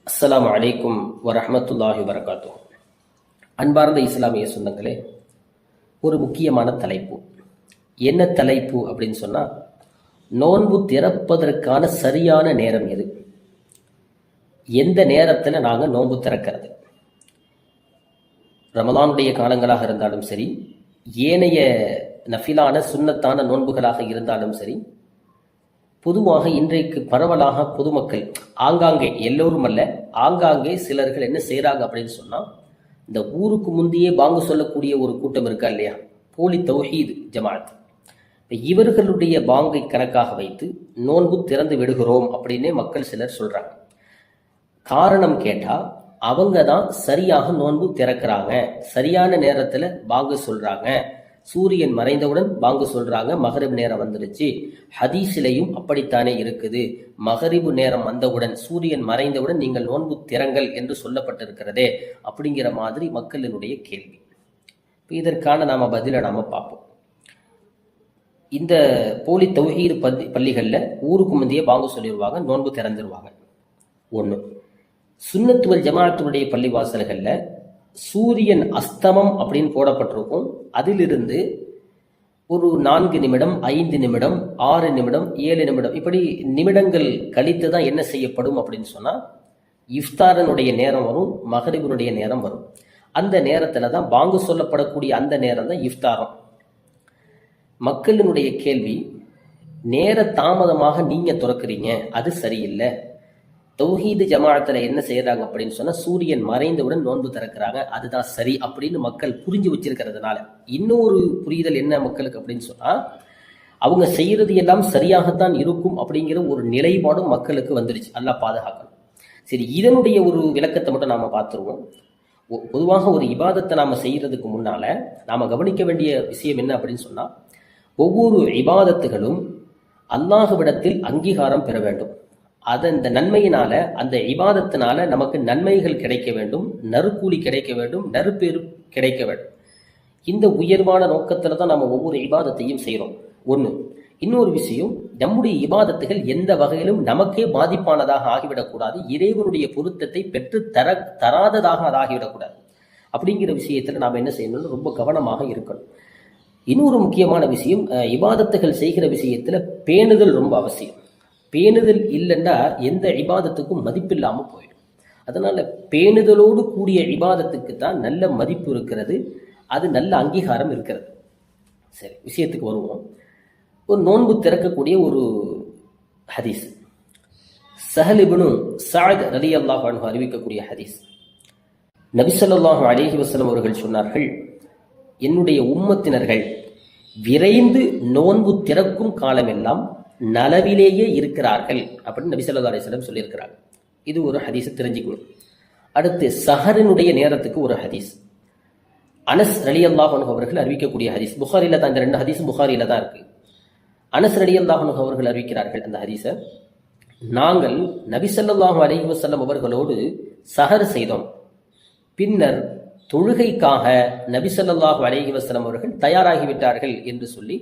அஸ்ஸலாமு அலைக்கும் வரஹ்மத்துல்லாஹி வபரகாத்துஹு. அன்பார்ந்த இஸ்லாமிய சொந்தங்களே, ஒரு முக்கியமான தலைப்பு. என்ன தலைப்பு அப்படின்னு சொன்னால், நோன்பு திறப்பதற்கான சரியான நேரம் எது, எந்த நேரத்தில் நாங்கள் நோன்பு திறக்கிறது. ரமலானுடைய காலங்களாக இருந்தாலும் சரி, ஏனைய நஃபிலான சுன்னத்தான நோன்புகளாக இருந்தாலும் சரி, பொதுவாக இன்றைக்கு பரவலாக பொதுமக்கள் ஆங்காங்கே, எல்லோரும் அல்ல, ஆங்காங்கே சிலர்கள் என்ன செய்கிறாங்க அப்படின்னு சொன்னால், இந்த ஊருக்கு முந்தையே பாங்கு சொல்லக்கூடிய ஒரு கூட்டம் இருக்கா இல்லையா, போலி தௌஹீத் ஜமாத், இவர்களுடைய பாங்கை கணக்காக வைத்து நோன்பு திறந்து விடுகிறோம் அப்படின்னே மக்கள் சிலர் சொல்கிறாங்க. காரணம் கேட்டால், அவங்க தான் சரியாக நோன்பு திறக்கிறாங்க, சரியான நேரத்தில் பாங்கு சொல்கிறாங்க, சூரியன் மறைந்தவுடன் பாங்கு சொல்றாங்க, மகரிப் நேரம் வந்துடுச்சு, ஹதீஸிலையும் அப்படித்தானே இருக்குது, மகரிபு நேரம் வந்தவுடன் சூரியன் மறைந்தவுடன் நீங்கள் நோன்பு திறங்கள் என்று சொல்லப்பட்டிருக்கிறதே, அப்படிங்கிற மாதிரி மக்களினுடைய கேள்வி. இதற்கான பதிலை நாம பார்ப்போம். இந்த போலி தௌஹீத் பள்ளிகளில் ஊருக்கு முந்தைய பாங்கு சொல்லிடுவாங்க, நோன்பு திறந்துருவாங்க. ஒன்று. சுன்னத்துவல் ஜமாஅத்துடைய பள்ளிவாசல்களில் சூரியன் அஸ்தமம் அப்படின்னு போடப்பட்டிருக்கும், அதிலிருந்து ஒரு 4 நிமிடம், 5 நிமிடம், 6 நிமிடம், 7 நிமிடம், இப்படி நிமிடங்கள் கழித்து தான் என்ன செய்யப்படும் அப்படின்னு சொன்னால், இஃப்தாரனுடைய நேரம் வரும், மகரிபனுடைய நேரம் வரும். அந்த நேரத்தில் தான் பாங்கு சொல்லப்படக்கூடிய அந்த நேரம் தான் இஃப்தாரம். மக்களினுடைய கேள்வி, நேர தாமதமாக நீங்கள் திறக்கிறீங்க, அது சரியில்லை. தௌஹீது ஜமாஅத்தில் என்ன செய்யறாங்க அப்படின்னு சொன்னா, சூரியன் மறைந்தவுடன் நோன்பு திறக்கிறாங்க, அதுதான் சரி அப்படின்னு மக்கள் புரிஞ்சு வச்சிருக்கிறதுனால, இன்னொரு புரிதல் என்ன மக்களுக்கு அப்படின்னு சொன்னா, அவங்க செய்யறது எல்லாம் சரியாகத்தான் இருக்கும் அப்படிங்கிற ஒரு நிலைப்பாடும் மக்களுக்கு வந்துடுச்சு. அல்லாஹ் பாதுகாக்கணும். சரி, இதனுடைய ஒரு விளக்கத்தை மட்டும் நாம பார்த்துருவோம். பொதுவாக ஒரு இபாதத்தை நாம செய்யறதுக்கு முன்னால நாம கவனிக்க வேண்டிய விஷயம் என்ன அப்படின்னு சொன்னா, ஒவ்வொரு இபாதத்துகளும் அல்லாஹ்விடத்தில் அங்கீகாரம் பெற வேண்டும். அந்த நன்மையினால, அந்த இபாதத்தினால நமக்கு நன்மைகள் கிடைக்க வேண்டும், நறுக்கூலி கிடைக்க வேண்டும், நறுப்பேறு கிடைக்க வேண்டும். இந்த உயர்வான நோக்கத்தில் தான் நம்ம ஒவ்வொரு இபாதத்தையும் செய்கிறோம். ஒன்று. இன்னொரு விஷயம், நம்முடைய இபாதத்துகள் எந்த வகையிலும் நமக்கே பாதிப்பானதாக ஆகிவிடக்கூடாது, இறைவனுடைய பொருத்தத்தை பெற்று தராததாக அது ஆகிவிடக்கூடாது. அப்படிங்கிற விஷயத்தில் நாம் என்ன செய்யணும்னு ரொம்ப கவனமாக இருக்கணும். இன்னொரு முக்கியமான விஷயம், இபாதத்துகள் செய்கிற விஷயத்தில் பேணுதல் ரொம்ப அவசியம். பேணுதல் இல்லைன்னா எந்த இபாதத்துக்கும் மதிப்பில்லாமல் போயிடும். அதனால் பேணுதலோடு கூடிய இபாதத்துக்கு தான் நல்ல மதிப்பு இருக்கிறது, அது நல்ல அங்கீகாரம் இருக்கிறது. சரி, விஷயத்துக்கு வருவோம். ஒரு நோன்பு திறக்கக்கூடிய ஒரு ஹதீஸ், சஹல் இப்னு சஅத் ரலியல்லாஹு அன்ஹு அறிவிக்கக்கூடிய ஹதீஸ். நபி ஸல்லல்லாஹு அலைஹி வஸல்லம் அவர்கள் சொன்னார்கள், என்னுடைய உம்மத்தினர்கள் விரைந்து நோன்பு திறக்கும் காலமெல்லாம் நலவிலேயே இருக்கிறார்கள் அப்படின்னு நபி ஸல்லல்லாஹு அலைஹி வஸல்லம் சொல்லியிருக்கிறாங்க. இது ஒரு ஹதீஸை தெரிஞ்சுக்கணும். அடுத்து சஹரினுடைய நேரத்துக்கு ஒரு ஹதீஸ், அனஸ் ரலியல்லாஹு அன்ஹு அவர்கள் அறிவிக்கக்கூடிய ஹதீஸ். புகாரில தான், இந்த 2 ஹதீஸும் புகாரில தான் இருக்கு. அனஸ் ரலியல்லாஹு அன்ஹு அவர்கள் அறிவிக்கிறார்கள் அந்த ஹதீஸை, நாங்கள் நபி ஸல்லல்லாஹு அலைஹி வஸல்லம் அவர்களோடு சஹர் செய்தோம், பின்னர் தொழுகைக்காக நபி ஸல்லல்லாஹு அலைஹி வஸல்லம் அவர்கள் தயாராகிவிட்டார்கள் என்று சொல்லி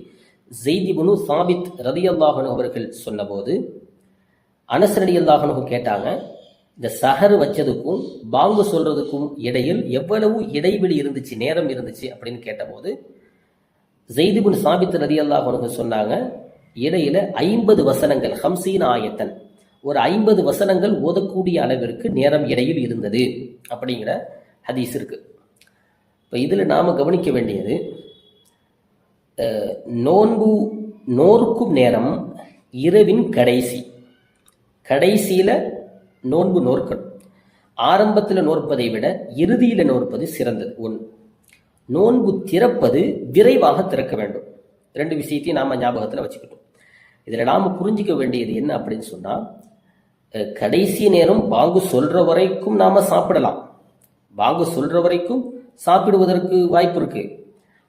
ஸெய்த் இப்னு சாபித் ரலியல்லாஹு அன்ஹு அவர்கள் சொன்னபோது, அனஸ் ரலியல்லாஹு அன்ஹு கேட்டாங்க, இந்த சஹர் வச்சதுக்கும் பாங்கு சொல்றதுக்கும் இடையில் எவ்வளவு இடைவெளி இருந்துச்சு, நேரம் இருந்துச்சு அப்படின்னு கேட்டபோது, ஸெய்த் இப்னு சாபித் ரலியல்லாஹு அன்ஹு சொன்னாங்க, இடையில 50 வசனங்கள், 50 ஆயத்தன், ஒரு 50 வசனங்கள் ஓதக்கூடிய அளவிற்கு நேரம் இடையில் இருந்தது அப்படிங்கிற ஹதீஸ் இருக்கு. இப்போ இதில் நாம கவனிக்க வேண்டியது, நோன்பு நோர்க்கும் நேரம் இரவின் கடைசியில் நோன்பு நோற்கணும். ஆரம்பத்தில் நோற்பதை விட இறுதியில் நோற்பது சிறந்தது. ஒன்று. நோன்பு திறப்பது விரைவாக திறக்க வேண்டும். 2 விஷயத்தையும் நாம் ஞாபகத்தில் வச்சுக்கிட்டோம். இதில் நாம் புரிஞ்சிக்க வேண்டியது என்ன அப்படின்னு சொன்னால், கடைசி நேரம் பாங்கு சொல்கிற வரைக்கும் நாம் சாப்பிடலாம், பாங்கு சொல்கிற வரைக்கும் சாப்பிடுவதற்கு வாய்ப்பு இருக்கு.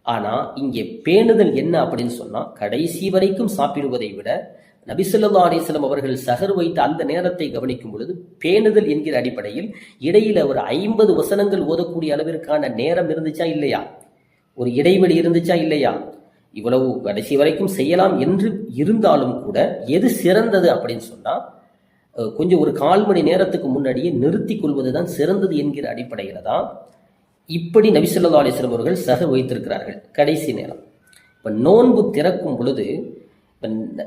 ஆனால் இங்கே பேணுதல் என்ன அப்படின்னு சொன்னால், கடைசி வரைக்கும் சாப்பிடுவதை விட நபி ஸல்லல்லாஹு அலைஹி வஸல்லம் அவர்கள் சஹர் வைத்த அந்த நேரத்தை கவனிக்கும் பொழுது பேணுதல் என்கிற அடிப்படையில் இடையில ஒரு 50 வசனங்கள் ஓதக்கூடிய அளவிற்கான நேரம் இருந்துச்சா இல்லையா, ஒரு இடைவெளி இருந்துச்சா இல்லையா, இவ்வளவு கடைசி வரைக்கும் செய்யலாம் என்று இருந்தாலும் கூட எது சிறந்தது அப்படின்னு சொன்னால், கொஞ்சம் ஒரு 1/4 மணி நேரத்துக்கு முன்னாடியே நிறுத்தி கொள்வதுதான் சிறந்தது என்கிற அடிப்படையில் தான் இப்படி நபி ஸல்லல்லாஹு அலைஹி வஸல்லம் அவர்கள் சஹர் வைத்திருக்கிறார்கள் கடைசி நேரம். இப்போ நோன்பு திறக்கும் பொழுது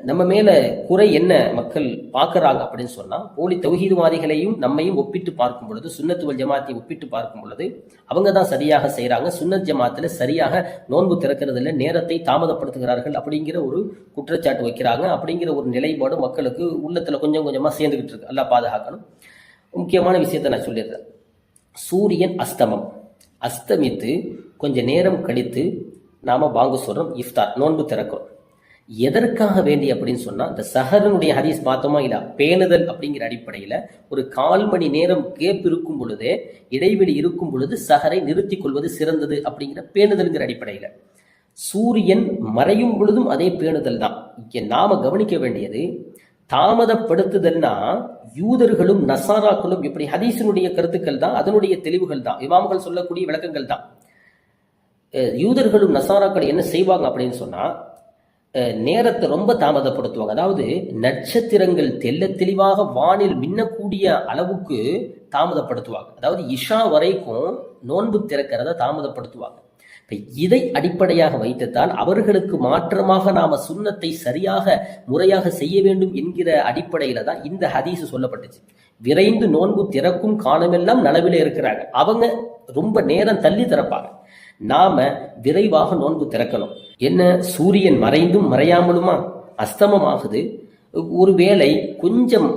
நம்ம மேல குறை என்ன மக்கள் பார்க்கறாங்க அப்படின்னு சொன்னா, போலி தௌஹீதுவாதிகளையும் நம்மையும் ஒப்பிட்டு பார்க்கும் பொழுது, சுன்னத் வல் ஜமாத்தையும் ஒப்பிட்டு பார்க்கும் பொழுது அவங்க தான் சரியாக செய்யறாங்க, சுன்னத் ஜமாத்துல சரியாக நோன்பு திறக்கிறதுல நேரத்தை தாமதப்படுத்துகிறார்கள் அப்படிங்கிற ஒரு குற்றச்சாட்டு வைக்கிறாங்க. அப்படிங்கிற ஒரு நிலைப்பாடு மக்களுக்கு உள்ளத்துல கொஞ்சம் கொஞ்சமா சேர்ந்துகிட்டு இருக்கு. அல்லாஹ் பாதுகாக்கணும். முக்கியமான விஷயத்தை நான் சொல்லிடுறேன். சூரியன் அஸ்தமித்து கொஞ்ச நேரம் கழித்து நாம பாங்கு சொல்றோம், இஃப்தார் நோன்பு திறக்கிறோம். எதற்காக வேண்டி அப்படின்னு சொன்னா, இந்த சஹரனுடைய ஹதீஸ் பார்த்தோமா இல்ல, பேணுதல் அப்படிங்கிற அடிப்படையில ஒரு 1/4 மணி நேரம் கேப் இருக்கும் பொழுதே, இடைவெளி இருக்கும் பொழுது சஹரை நிறுத்தி கொள்வது சிறந்தது அப்படிங்கிற பேணுதல்ங்கிற அடிப்படையில. சூரியன் மறையும் பொழுதும் அதே பேணுதல் தான். இங்க நாம கவனிக்க வேண்டியது, தாமதப்படுத்துதல்னா யூதர்களும் நசாராக்களும் இப்படி ஹதீஸினுடைய கருத்துக்கள் தான், அதனுடைய தெளிவுகள் தான், இமாம்கள் சொல்லக்கூடிய விளக்கங்கள் தான். யூதர்களும் நசாராக்கள் என்ன செய்வாங்க அப்படின்னு சொன்னா, நேரத்தை ரொம்ப தாமதப்படுத்துவாங்க. அதாவது நட்சத்திரங்கள் தெல்ல தெளிவாக வானில் மின்னக்கூடிய அளவுக்கு தாமதப்படுத்துவாங்க. அதாவது இஷா வரைக்கும் நோன்பு திறக்கிறத தாமதப்படுத்துவாங்க. இப்ப இதை அடிப்படையாக வைத்துத்தான் அவர்களுக்கு மாற்றமாக நாம சுன்னத்தை சரியாக முறையாக செய்ய வேண்டும் என்கிற அடிப்படையில தான் இந்த ஹதீஸ் சொல்லப்பட்டுச்சு. விரைந்து நோன்பு திறக்கும் காலமெல்லாம் நனவில இருக்கிறாங்க, அவங்க ரொம்ப நேரம் தள்ளி திறப்பாங்க. நாம விரைவாக நோன்பு திறக்கணும். என்ன, சூரியன் மறைந்தும் மறையாமலுமா அஸ்தமமாகுது, ஒருவேளை கொஞ்சம்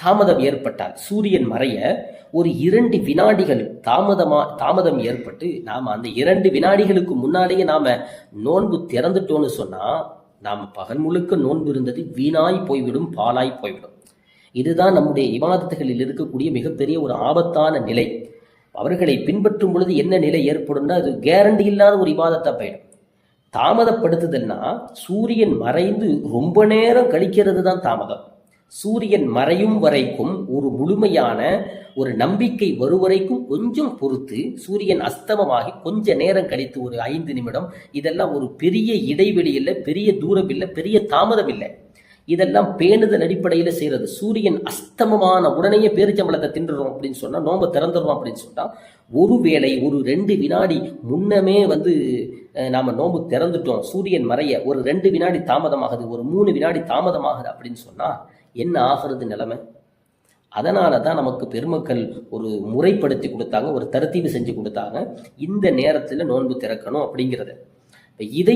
தாமதம் ஏற்பட்டால் சூரியன் மறைய ஒரு 2 வினாடிகள் தாமதம் ஏற்பட்டு நாம அந்த 2 வினாடிகளுக்கு முன்னாலேயே நாம நோன்பு திறந்துட்டோம்னு சொன்னா, நாம பகல் முழுக்க நோன்பு இருந்தது வீணாய் போய்விடும், பாலாய் போய்விடும். இதுதான் நம்முடைய இபாதத்துகளில் இருக்கக்கூடிய மிகப்பெரிய ஒரு ஆபத்தான நிலை. அவர்களை பின்பற்றும் பொழுது என்ன நிலை ஏற்படும்னா, அது கேரண்டி இல்லாத ஒரு இபாதத்தா போயிடும். தாமதப்படுத்துதல்னா சூரியன் மறைந்து ரொம்ப நேரம் கழிக்கிறது தான் தாமதம். சூரியன் மறையும் வரைக்கும் ஒரு முழுமையான ஒரு நம்பிக்கை வரும் வரைக்கும் கொஞ்சம் பொறுத்து, சூரியன் அஸ்தமமாகி கொஞ்ச நேரம் கழித்து ஒரு 5 நிமிடம், இதெல்லாம் ஒரு பெரிய இடைவெளி இல்லை, பெரிய தூரம் இல்லை, பெரிய தாமதம் இல்லை. இதெல்லாம் பேணுதல் அடிப்படையில் செய்யறது. சூரியன் அஸ்தமமான உடனேயே பேரிச்சம்பளத்தை தின்றுறோம் அப்படின்னு சொன்னா, நோன்பை திறந்துடுறோம் அப்படின்னு சொன்னா, ஒருவேளை ஒரு 2 வினாடி முன்னமே நாம நோன்பு திறந்துட்டோம், சூரியன் மறைய ஒரு 2 வினாடி தாமதமாகுது, ஒரு 3 வினாடி தாமதமாகுது அப்படின்னு சொன்னா என்ன ஆகிறது நிலைமை? அதனால தான் நமக்கு பெருமக்கள் ஒரு முறைப்படுத்தி கொடுத்தாங்க, ஒரு தரத்தீவு செஞ்சு கொடுத்தாங்க, இந்த நேரத்தில் நோன்பு திறக்கணும் அப்படிங்கிறத. இதை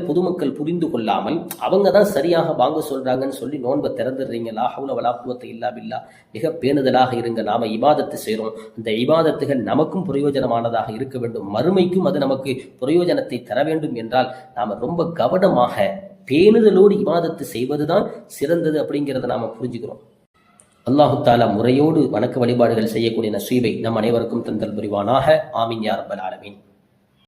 பொதுமக்கள் புரிந்து கொள்ளாமல் அவங்க தான் சரியாக வாங்க சொல்றாங்கன்னு சொல்லி நோன்பை திறந்துடுறீங்களா, ஹவுல வலா குவத்த இல்லா பில்லா, மிக பேணுதலாக இருங்க. நாம இபாதத்து செய்கிறோம், அந்த இபாதத்துகள் நமக்கும் பிரயோஜனமானதாக இருக்க வேண்டும், மறுமைக்கும் அது நமக்கு பிரயோஜனத்தை தர வேண்டும் என்றால் நாம ரொம்ப கவனமாக பேணுதலோடு இபாதத்து செய்வதுதான் சிறந்தது அப்படிங்கிறத நாம புரிஞ்சுக்கிறோம். அல்லாஹு தாலா முறையோடு வணக்க வழிபாடுகள் செய்யக்கூடிய நசீபை நம் அனைவருக்கும் தந்தல் புரிவானாக. ஆமீன் யா ரப்பல் ஆலமீன்.